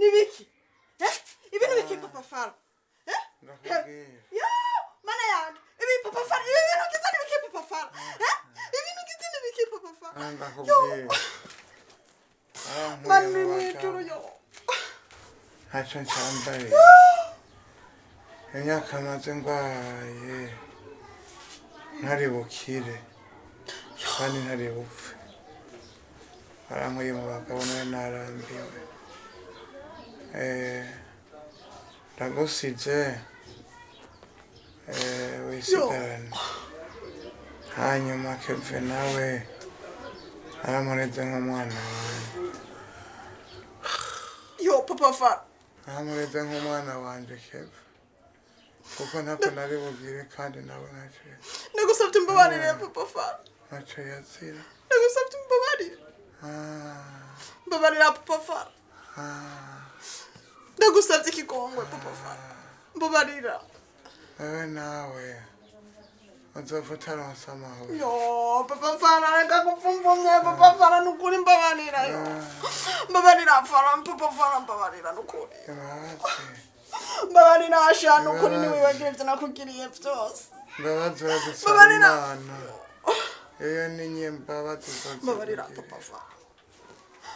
nibiki ibintu biki papa fara ndakubwira mana yanjye ibi papa fara ibintu kiza nibiki papa fara ibintu kiza nibiki papa fara ndakubwira mani mwituru yo ntacyo ncambaye imyaka maze ndwaye ntari bukire kandi ntari bupfe barankuye mu bagabo nawe narambiwe ndagusize wisigarane hanyuma keve nawe aramureze nk'umwana wanjye yo papa fara aramureze nk'umwana wanjye keve kuko ntako nari bugire kandi nawe ntacyo ndagusabye imbabarire papa fara ntacyo yazira ndagusabye imbabarire mbabarira papa fara ndagusabye ikigongwe papa fara mbabarira wewe nawe uzova utaronse amahoro yo papa fara reka gupfumvumye papa fara nukuri mbabarira yo mbabarira fara papa fara mbabarira nukuri mbabarira Asha nukuri niwibagire ivyo nakugiriye vyose mbabazi uradusaba imana iyo ninye mbabazi mbabarira papa fara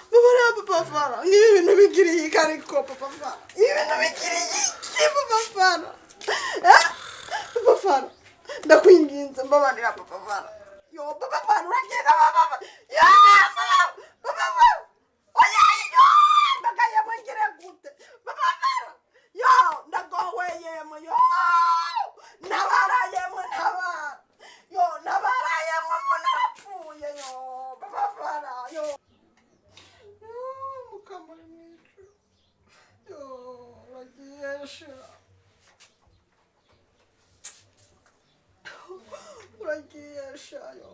mbabarira papa fara ngibi bintu bigiriye iki ariko papa fara ibi bintu bigiriye iki papa fara papa fara ndakwinginze mbabarira papa fara yo papa fara uragenda papa ya papa fara oya yo ndakaye mwengere gute papa fara yo ndagohweyemo yo nabarayemo ntabara yo nabarayemo mbona arapfuye yo papa fara yo mukamuri mwicu yo uragiyesha uragiyesha yo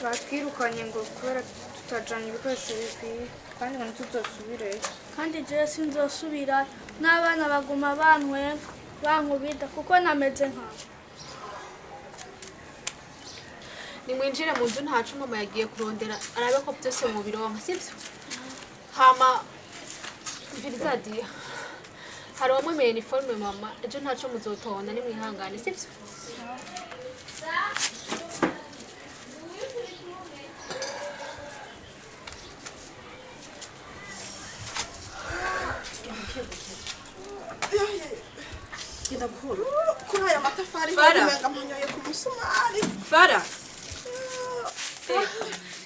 batwirukanye ngo kubera tutajanye ibikoresho bikwiye kandi ngo ntituzosubire kandi jewe sinzosubira n'abana baguma bantwenga bankubita kuko nameze nkabo nimwinjire mu nzu ntacu mama yagiye kurondera arabe ko byose mu bironka sibyo hama mvirizadiya hari wamwemeye uniforme mama ejo ntaco muzotonda nimwihangane sibyo Genda buhoro kuri aya matafari menga munyoye ku musumari Fara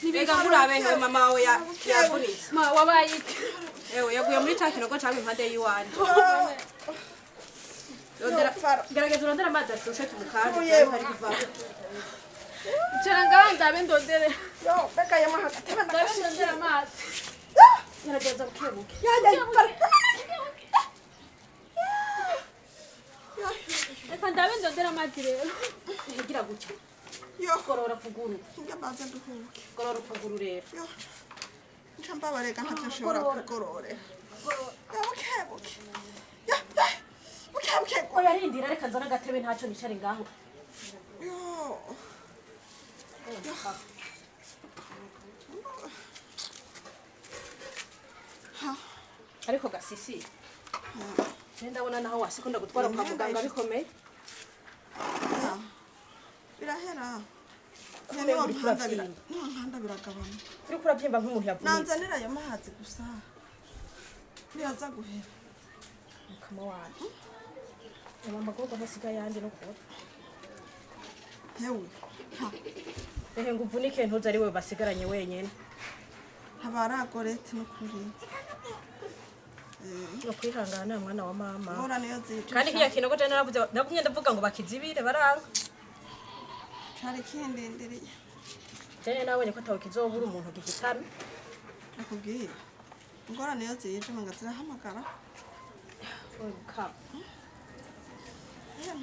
Nibega murabe nka mama wawe yavunitse ma wabaye ewe yaguye muri ca kinogo cawe impande yiwanje gerageza urondera amazi ashushe tumukanje hari kuvamo Icara ngaho ndabe ndondere yo beka yama hagatebe ndondera amazi gerageza bukebuke reka ndabe ndondera amazi rero ntigira gutya yo gorora kuguru ngabaze nduhuke gorora kuguru rero yo ncamba barega ntacyo nshobora kugorore bukebuke ya bukebuke oya rindira reka nzana agatebe ntacyo nicare ngaho yo ariko gasisi ndabona naho wasikunda gutwara kwa muganga bikomeye birahera nkanda biragabana uri kurabyimba nk'umuntu yavunitse nanzanira ayo mazi gusa biraza guhera mukama wanjye amagorwa ntasigaye yandi no kubona hewe ehe ngo uvunike ntuzi ari we basigaranye wenyine ntabaragorete no kuri no kwihangana mwana wa mama ora niyo zica kandi kiya kinogo je naravuze ndavuga ngo bakizibire baranga cari kindindiriye je nabonye ko atawe kizobura umuntu gihitana nakubwira ngora niyo zica manga zirahamagara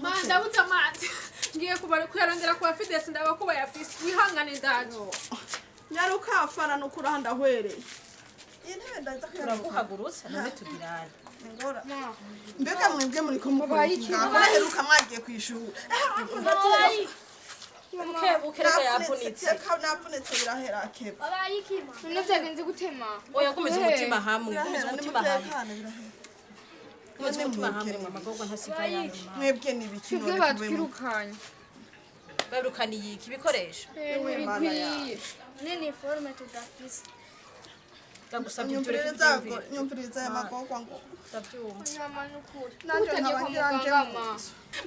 Manda utamazi. Ngiye kuyarondera kwa Fides ndabakuba yafise. Wihangane ndaje. Nyaruka afana no kuranda hwereye. Intebe ndaza Uraguhagurutsa none tugirane. ngora. Mbega mwebwe muri ko mukurikira. Aheruka mwagiye kwishura. Buke yavunitse. Navunitse birahera keba. Abayikima. None byagenze gutema. Oya gumiza umutima hamwe. Gumiza umutima hamwe. Birahera. Gumiza umutima hamwe amagorwa ntasiga yanyu. Mwebwe nibiki Twebwe batwirukanye. Barukani yiki bikoresho. Bikwiye. Nini forme tudafise. Ndagusabye nyumviriza amagorwa ngo. ndabyumva. Nyama n'ukuri. Nanje nkabanje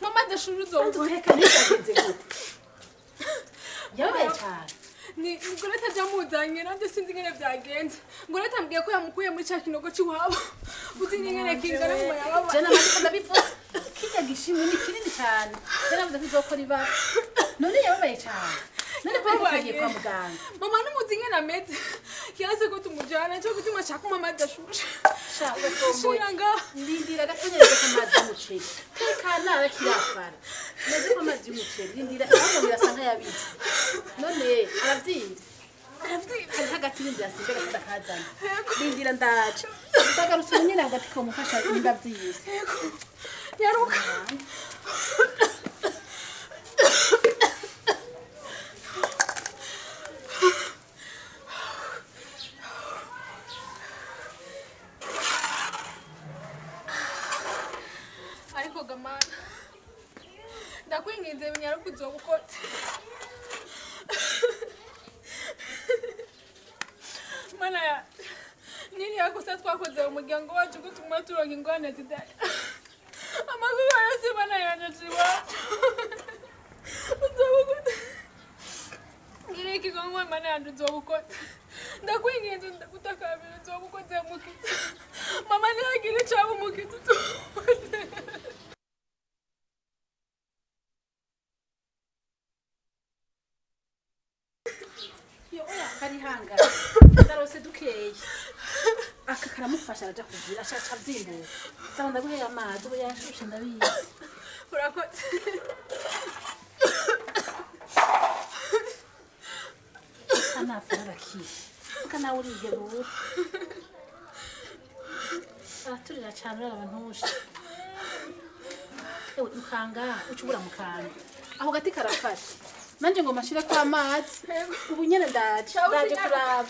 Mama ndashuruzo. Uduheka ntizagenze gute. Yabaye cyane. Ni ngoreta jamuzanye nanje sinzi ngene byagenze. Ngoreta mbwiye ko yamukuye muri cya kinogo cy'iwabo. Uzi ngene kingana mu yaba. Jana amazi ndabivuga. Kijya gishimwe ni kinini cyane. Jana mvuze bizokora iba. None yabaye cyane. None kwagiye kwa muganga. Mama numuzi ngene ameze. Kirase ko tumujana cyo gutuma shaka mama dashusha. Shaka tomboye. Shiranga. Ndindira gatanyereza ku mazi y'umuceri. Tekana bakirafara. Neze ko amazi y'umuceri. Ndindira aho birasanga yabize. None aravyize. Hari hagati y'inzira sinze gatakazana. Ndindira ndaje. Ndagarutse nyine hagati ko mufasha ndavyize. Yaruka. Ariko gamana. Ndakwinginze binyaruka uzobukotse. Mana ya nini yakosa twakoze mu muryango wacu ko tumwe turonka ingwane zidaya. Amagufa yose mana yanje jiwa. Uzobukotse. Ngireke gongwe mana yanje uzobukotse. Ndakwinginze ndakutakabira uzobukotse mukitse. Mama ntihagire icaba umukitse uzobukotse. Kari hanga. Ndarose dukeye. Aka karamufasha araja kugira ashaca byimbuka. Zanda guhera amazi ubu yashushe ndabizi. Urakotse. Anafara baki. Kana uriye buru. Aturira cyane abantu ushe. Ewe mukanga ucubura mukanga. Aho gati karafashe. Nanje ngo mashire kwa amazi. Ubu nyene ndaje kuraba.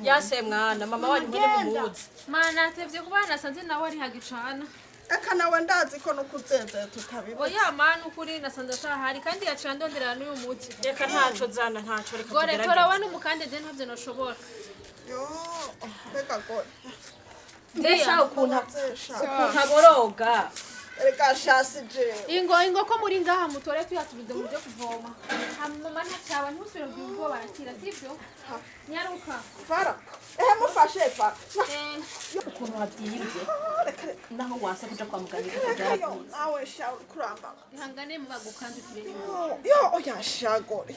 Yase mwana mama wanyu mbone mumuzi. Mana atevye kuba nasanze nawe ari hagicana. Eka nawe ndazi ko nukuzenze tukabiba. Oya mana ukuri nasanze ashahari kandi yaciye ndonderana n'uyu muti. Reka ntaco zana ntaco reka Gore tugerageze. tora wanu mukande je ntavyo noshobora. Yo, reka gore. Ndesha ukuntu Zesha. aboroga. Reka shasi je. Ingo ko muri ngaha mutore tuyatubize mu byo kuvoma. Mama ntacyaba ntusubire kugira ubwo barakira sivyo? Nyaruka. Fara. Mufashe fara. Ukuntu wabyiyibye. Naho wasa kuja kwa muganga Yo, kubyarakunze. nawe sha kuramba. Ihangane mubagukanze turere. Yo, oya shagore.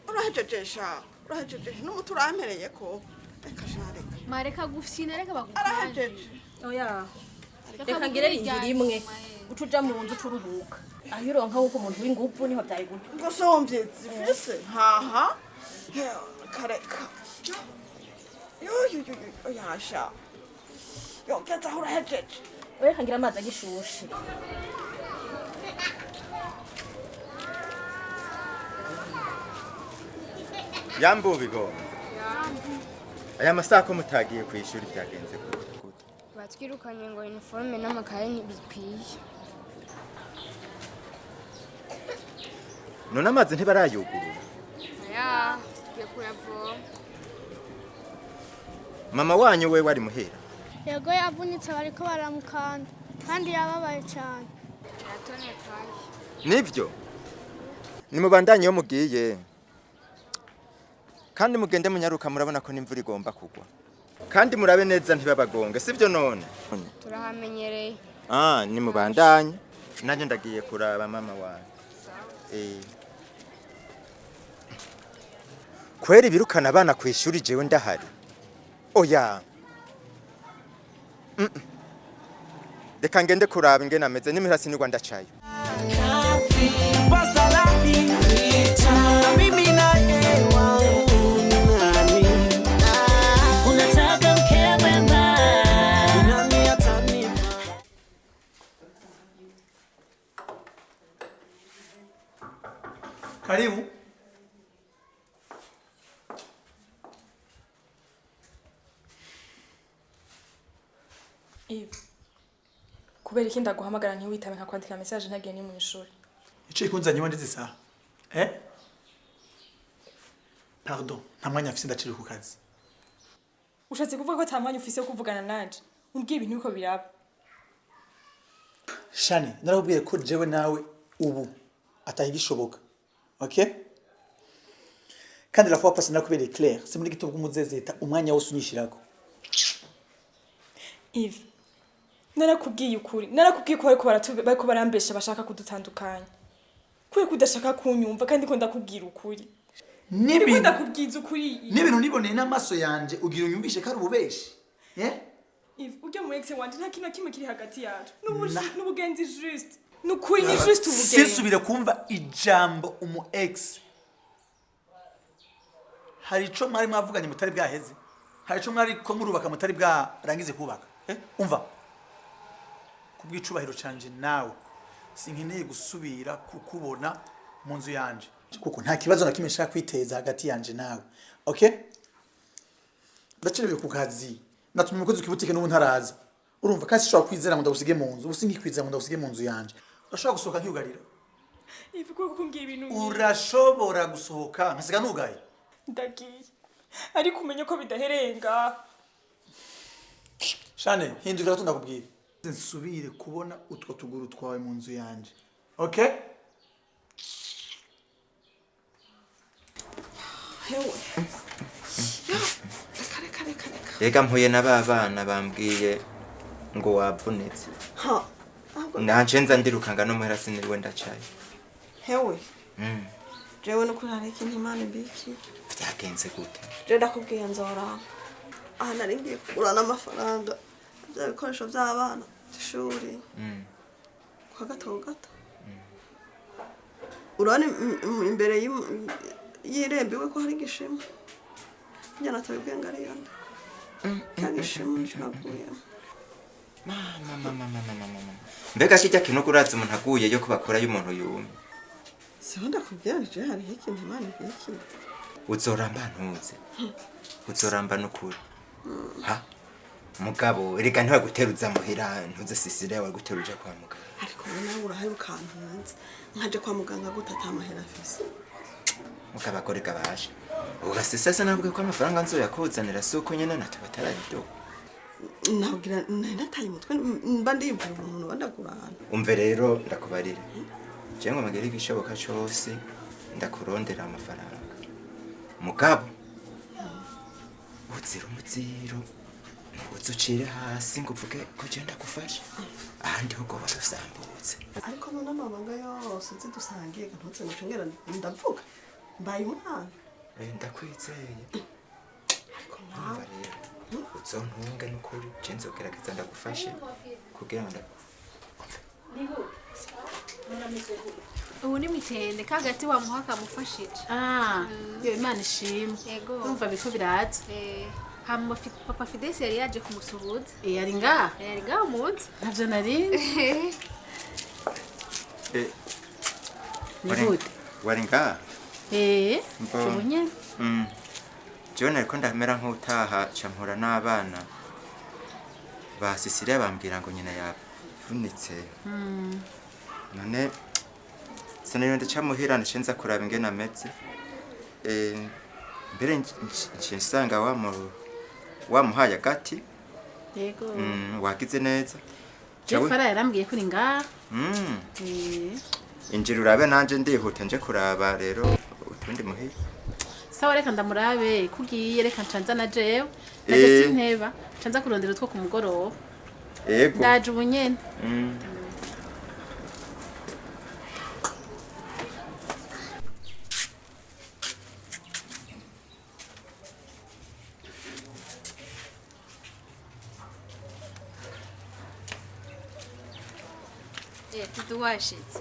Urahejeje sha. Urahejeje n'umuti urampereye ko. Reka sha reka. Mareka gufyina reka bagukanje. Arahejeje. Oya. Reka ngire ingira imwe. Ucuja mu nzu curuhuka. Aho uronka uko umuntu w'ingufu niho byari gute. Ngosomvye zifise. Haha. Kareka. Yo, oya sha. Yo, geta urahejeje. Reka ngira amazi agishushe. Yambubigo. Aya masaha ko mutagiye ku ishuri byagenze gute? Batwirukanye ngo uniforme n'amakaye ntibikwiye. None amazi ntibarayugurura. Aya, tugiye kuyavoma. Mama wanyu we wari muhera. Yego yavunitse bariko baramukanda kandi yababaye cyane. Yatonekaye. Nivyo. Nimubandanye yo mugiye. Kandi mugende munyaruka murabona ko n'imvura igomba kugwa. Kandi murabe neza ntibabagonge sivyo none. Turahamenyereye. Nimubandanye. Nanje ndagiye kuraba mama wanyu. Kweri birukana abana ku ishuri jewe ndahari. Oya. reka ngende kuraba ingene ameze nimihira sinirwa ndacayo. Karibu. Iyo kubera iki ndaguhamagara ntiwitabe nka kwandika message ntagiye ni mu ishuri. Ico ikunzanye wandi zisa. Pardon, nta mwanya afise ndaciri ku kazi. Ushatse kuvuga ko tamanya ufise yo kuvugana nanje. Umbwiye ibintu biko biraba. Shani, narakubwiye ko jewe nawe ubu atahigishoboka. Okay? Kandi la fois passée nakubere clair, c'est muri gito bw'umuzezeta umwanya wose unyishirako. Eve. Narakubwiye ukuri. Narakubwiye ko bariko barambesha bashaka kudutandukanya. Kuye kudashaka kunyumva kandi ko ndakubwira ukuri. Nibi ndakubwiza ukuri. N'ibintu niboneye n'amaso yanje ugira unyumvishe kari ububeshi. Eve, ujya mu ex wanje nta kintu kimwe kiri hagati yacu. N'ubugenzi juste. Nukuri ni juste ubugenzi. Sinsubira kumva ijambo umu ex. Hari ico mwari mwavuganye mutari bwaheze. Hari ico mwari ko murubaka mutari bwarangize kubaka. Umva. Kubwicubahiro canje nawe sinkeneye gusubira kukubona mu nzu yanje. Kuko nta kibazo na kimwe nshaka kwiteza hagati yanje nawe. Okay? Ndaciriwe ku kazi. Natumye umukozi w'ibutike n'ubu ntaraza. Urumva kasi shobora kwizera ngo ndagusige mu nzu. Ubusingi kwizera ngo ndagusige mu nzu yanje. Urashobora gusohoka nkiyugarira. Ivi ko kumbwiye ibintu. Urashobora gusohoka nkasiga nugaye. Ndagiye. Ariko umenye ko bidaherenga. Shane, hindukira tundakubwira. Nsubire kubona utwo tuguru twawe mu nzu yanje. Okay? Hewe. Reka mpuye n'abana bambwiye ngo wavunitse. Ha. Nanje nza ndirukanga no muhera sinirwe ndacaye. Hewe. Jewe no kurara ikintu Imana mbiki. Byagenze gute? Je ndakubwiye nzora. Aha nari ngiye kugura n'amafaranga. Bya bikoresho by'abana. Ishuri. Kwa gato. Urane imbere y'irembiwe ko hari igishimo. Njana tabibwiye ngari yanda. Kagishimo naguye. Mama. Mbega kijya kintu kuraza umuntu aguye yo kubakora y'umuntu yumye. Siho ndakubwira je hari ikintu Imana mbiki. Uzoramba ntuze. Uzoramba nukuri. Ha? Mugabo erega ntiwa guteruza muhira ntuze sisire wa guteruja kwa muganga. Ariko nawe uraheruka ntunze. Nkaje kwa muganga gutata amahera afise. Mugabo akoreka baje. Ugasisasa navuga ko amafaranga nzoyakuzanira suko nyene natubatarayido. Nabwira nataye umutwe mba ndiyumvira umuntu bandagurana. Umve rero ndakubarira. Je ngo magere igishoboka cyose ndakurondera amafaranga. Mugabo uzira umuziro uzucire hasi ngo uvuge ko je ndagufasha. Ahandi ho goba rusambutse. Ariko none amabanga yose nzidusangiye ntutse mucengera ndavuga. Mbaye umwana. Ndakwizeye. Ariko nawe rero uzontunge n'ukuri je nzogerageza ndagufashe kugira ngo ubu ni mitende kagati wa muhaka mufashije. Yo Imana ishimwe. Yego. Urumva biko biraza. Hama papa Fides yari yaje kumusuhuza. Yari ngaha. Yari ngaha umunsi. Ntavyo narindi. Nihute. wari ngaha. Ubunye. Jone ariko ndamera nk'utaha campura n'abana basisire bambwira ngo nyina yavunitse. None sinari ndacamuhira ncenza kuraba ingena ameze. Mbere nsanga wamuhaye agati. Yego. Wagize neza. Jefara yarambwiye kuri ngaha. Injira urabe nanje ndihuta nje kuraba rero utundi muhira. Sawa reka ndamurabe kugiye reka ncanza na jewe. Naje sinteba. Ncanza kurondera utwo ku mugoroba. Yego. Ndaje ubunyene. tuduwashitse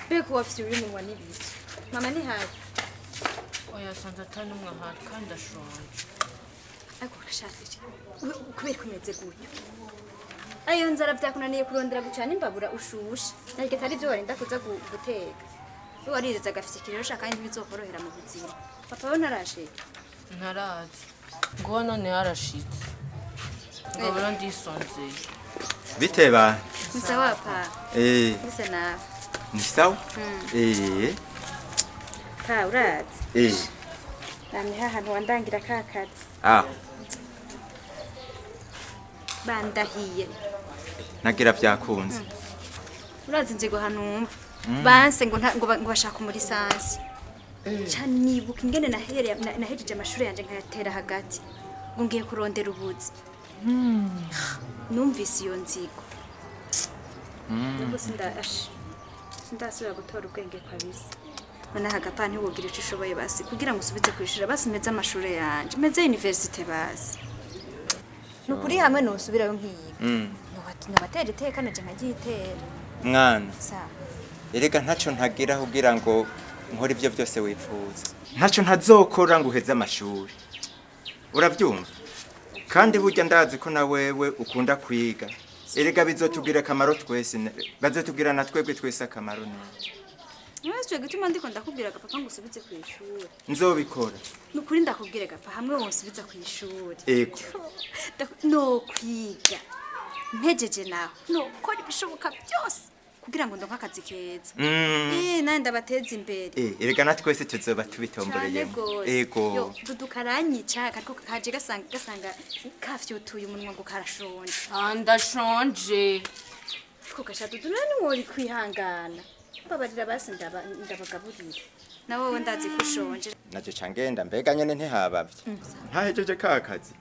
mbega uwafite umunwa n'ibiki mama ni hafi oya sanze atari umwe ahari kandi ndashonje ariko urashakisha kubera kumeze gutyo ayo nzara byakunaniye kurondera gucana imbabura ushushe naryo atari byo warinda kuza guteka warireza agafite ikirero ushaka kandi bizokorohera mu buzima papa we ntarashe ntarazi ngo none harashitse ngabura ndisonzeye biteba ni sawa pa mbese nawe ni sawa pa urazi namye hahantu wandangira ka kazi bandahiye nagira byakunze urazi nzigo hanumva banse ngo bashaka umurisansi cyane nibuka ingene nahejeje amashuri yanje nkayatera hagati ngo ngiye kurondera ubuzi numvise iyo nzigo nuko sindasubira gutora ubwenge kabisa noneho agapa ntiwogira icyo ushoboye basi kugira ngo usubize kwishura basi meze amashuri yanje meze universite basi nukuri hamwe nusubirayo nkiyiga nabatera iteka naje nkagitera mwana erega ntacyo ntagira kugira ngo nkore ibyo byose wifuza ntacyo ntazokora ngo uheze amashuri urabyumva kandi burya ndazi ko na wewe ukunda kwiga erega bizotugira akamaro twese bazotubwira na twebwe twese akamaro neza Mwese gituma ndiko ndakubwira gapapa ngo usubize ku ishuri nzobikora nukuri ndakubwira gapa hamwe wonsubiza ku ishuri ego no kwiga mpejeje naho no kora ibishoboka byose kugira ngo ndonka akazi keza naye ndabateza imbere erega na twese tuzoba tubitomboreye ego dudukaranyica kariko kaje gasanga kafyutuye umunwa ngo karashonje ndashonje ko gashadudu nani wori kwihangana babarira basi ndabagaburira nawe wowe ndazi ko ushonje naje cangenda mbega nyene ntihabavye ntahejeje kakazi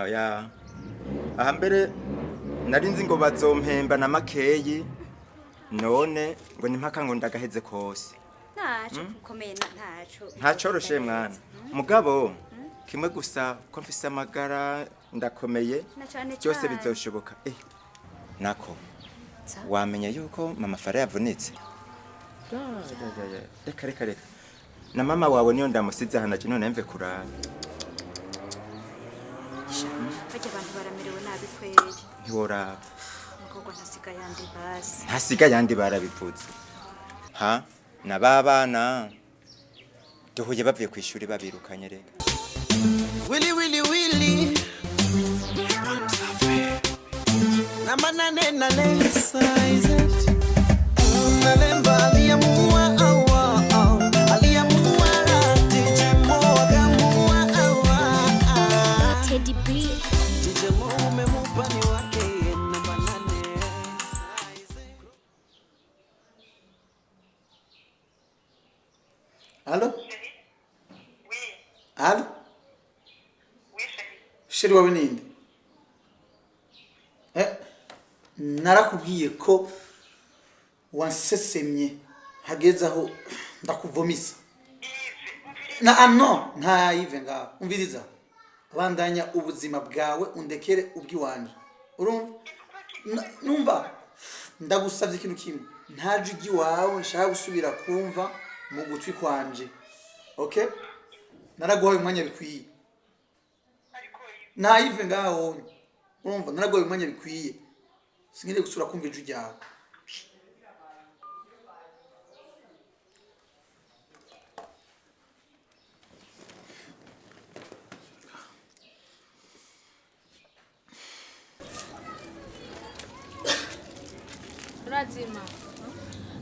oya aha mbere narinzi ngo bazompemba na makeyi none ngo nimpaka ngo ndagaheze kose ntaco komeye ntacoroshe mwana mugabo kimwe gusa ko mfise amagara ndakomeye byose bizoshoboka nako wamenye yuko mama Fara yavunitse reka na mama wawe niyo ndamusize hana kino nemve kurara bajya abantu baramerewe nabi kweli ntiworaba mukogwa ntasiga yandi basi ntasiga yandi barabipfutse na babana duhuye bavuye ku ishuri babirukanye rega Willy Namana nena size Nalemba aliyamua aliyamua DJ Moga Teddy B DJ Mo umemupa ni wake Namana size Allô? Allô? Sheri wawe ninde? Narakubwiye ko wansesemye hageze aho ndakuvomisa no nta yive ngaho umviriza abandanya ubuzima bwawe undekere ubwiwanje urumva numva ndagusavye ikintu kimwe nta jugi wawe nshaka gusubira kumva mu gutwi kwanje okay naraguhaye umwanya bikwiye nta yive ngaho urumva naraguhaye umwanya bikwiye singire gusura kumva ijwi ryawe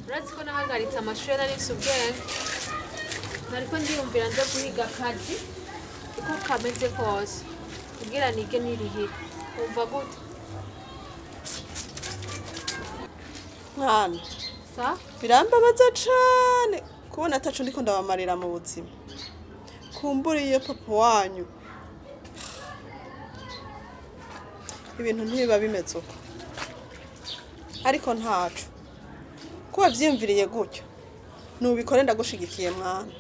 Urazi ko nahagaritse amashuri nari mfise ubwenge nariko ndiyumvira nze guhiga akazi uko kameze kose kugira nige nirihira umva gute mwana birambabaza cane kubona atacu ndiko ndabamarira mu buzima kumburiye papa wanyu ibintu ntibiba bimeze uko ariko ntacu kuba vyimviriye gutyo nubikore ndagushigikiye mwana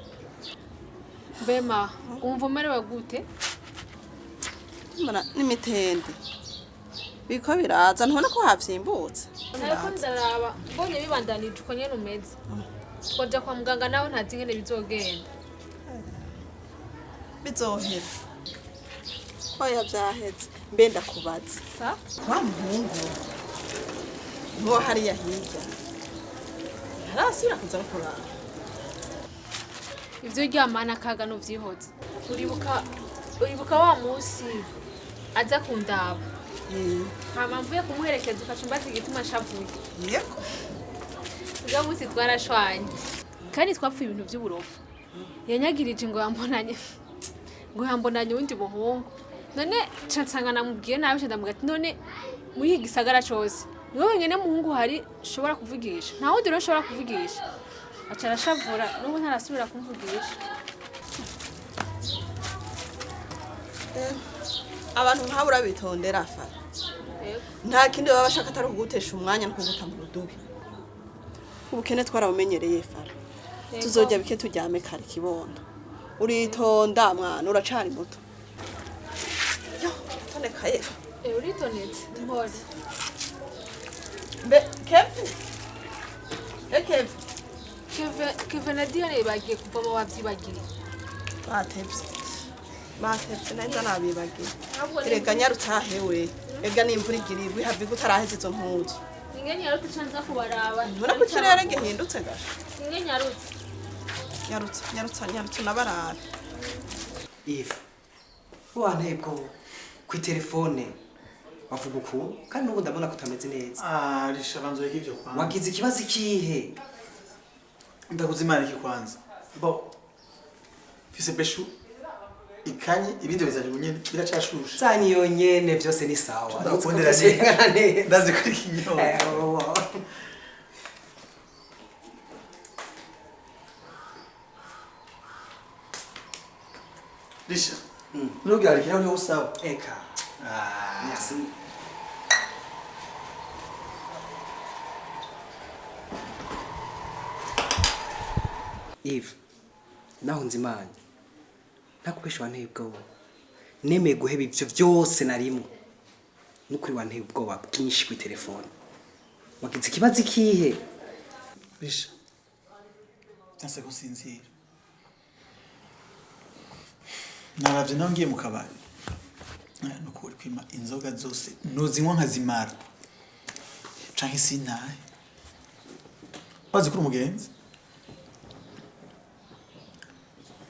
Bema umva umerewe gute mana n'imitende biko biraza ntubona ko havyimbutse ariko ndaraba mbonye bibandanije uko nyene umeze twoja kwa muganga nawe ntazi ingene bizogenda bizohera oya vyaheze mbe ndakubaza wa muhungu niwo hariya hirya ntarasubira kuza kuraba ivyo uryamana akaga n'uvyihoza uribuka wa musi aza kundaba hama mvuye kumuherekeza ukaca umbaza igituma ashavuye yego uwo musi twarashwanye kandi twapfuye ibintu vy'uburofu yanyagirije ngo yambonanye uwundi muhungu none ca nsanga namubwiye nabi ca ndamuga ati none muri iki gisagara cose niwe wenyene muhungu hari ushobora kuvugisha nta wundi rero ushobora kuvugisha aca arashavura n'ubu ntarasubira kumvugisha abantu nk'abo urabitondera fara nta kindi baba bashaka atari ukugutesha umwanya no kuguta mu rudubi ubukene twarabumenyereye fara tuzojya bike turyame kare kibondo uritonda mwana uracari muto yo tonekaye uritonetse mpore mbe Keve na Diane bagiye kuvoma wavyibagiye batevye neza nabibagiye erega nyarutahewe ega n'imvura igiribwe have gutaraheze izo mpuzu ninge nyarutse canza kubaraba mbona ko ikirere gihindutse gasha ninge nyarutse nabarabe Eve wantebwo ku telefone bavuga uku kandi nubu ndabona kutameze neza risha banzoye kivyo kwanza wagize ikibazo kihe ndakuzimana iki kwanza bo fise beshu ikanye ibindi bizaje bunyene biracashusha zani yonyene byose ni sawa ndakundira neza ndazi kuri kinyo risha nugira arikira uri usawa eka merci Eve naho nzimanye nakubesha wanteye ubwoba nemeye guheba ivyo vyose narimo nukuri wanteye ubwoba bwinshi kuri telefone wagize ikibazo ikihe risha nase gusinzira naravye naho ngiye mu kabari nukuri kwima inzoga zose nuzinywa nkazimara canke sintahe wazi kuri umugenzi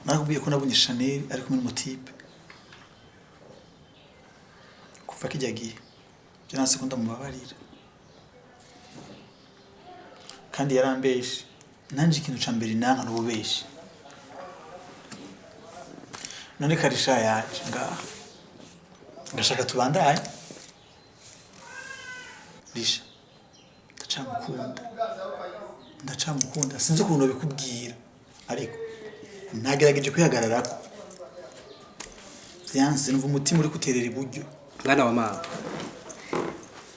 nakubwiye ko nabonye Chanel ari kumwe n'umutipe kuva kijya gihe je nase ko ndamubabarira kandi yarambeshe nanje ikintu ca mbere nanka n'ububeshe none karisha yaje ngaha ngashaka tubandanye risha ndacamukunda sinzi ukuntu bikubwira ariko nagerageje kwihagararako yanse numva umutima uri kuterera iburyo mwana wa mama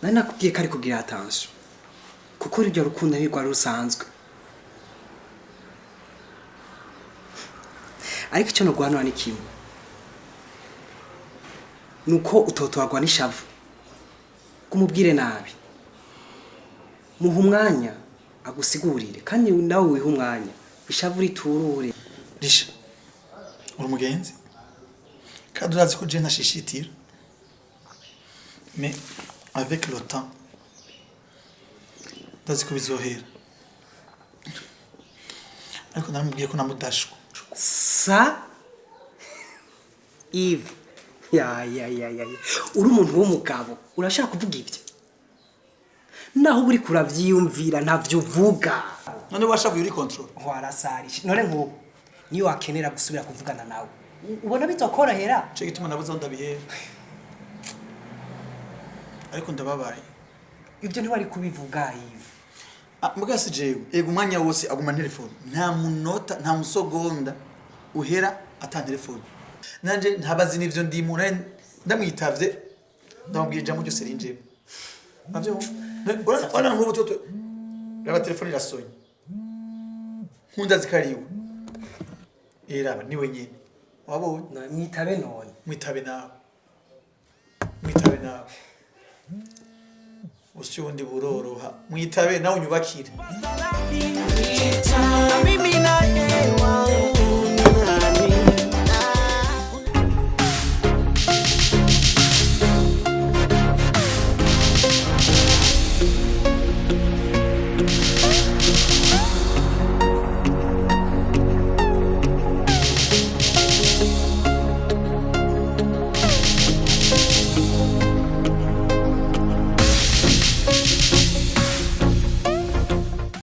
nari nakubwiye ko ari kugira attention kuko uryo rukundo nirwo rusanzwe ariko icyo nogwanwa ni kimwe nuko utotwagwa n'ishavu kumubwire nabi muha umwanya agusigurire kandi nawe wiha umwanya ishavu riturure risha uri umugenzi kandi urazi ko je ntashishitira mais avec le temps ndazi ko bizohera ariko naramubwiye ko namudashwa sa Eve ya uri umuntu w'umugabo urashaka kuvuga ivyo naho uri kuravyiyumvira ntavyo uvuga none washavuye uri control warasarisha none nk'ubu niyo wakenera gusubira kuvugana nawe ubona bizokorohera cyo gituma nabuze ndabihera ariko ndababaye ibyo ntiwari kubivuga Eve mugasi jewe ego umwanya wose aguma telefone nta munota nta musogonda uhera ata telefone nanje ntabazi nivyo ndimo ndamwitavye ndamubwije jambo cyose rinjemo navyo ona nk'ubu toto raba telefone irasonye nkunda zikariwe eraba niwe nyene wabonye mwitabe none mwitabe nawe usyo undi buroroha mwitabe nawe unyubakire Amitié.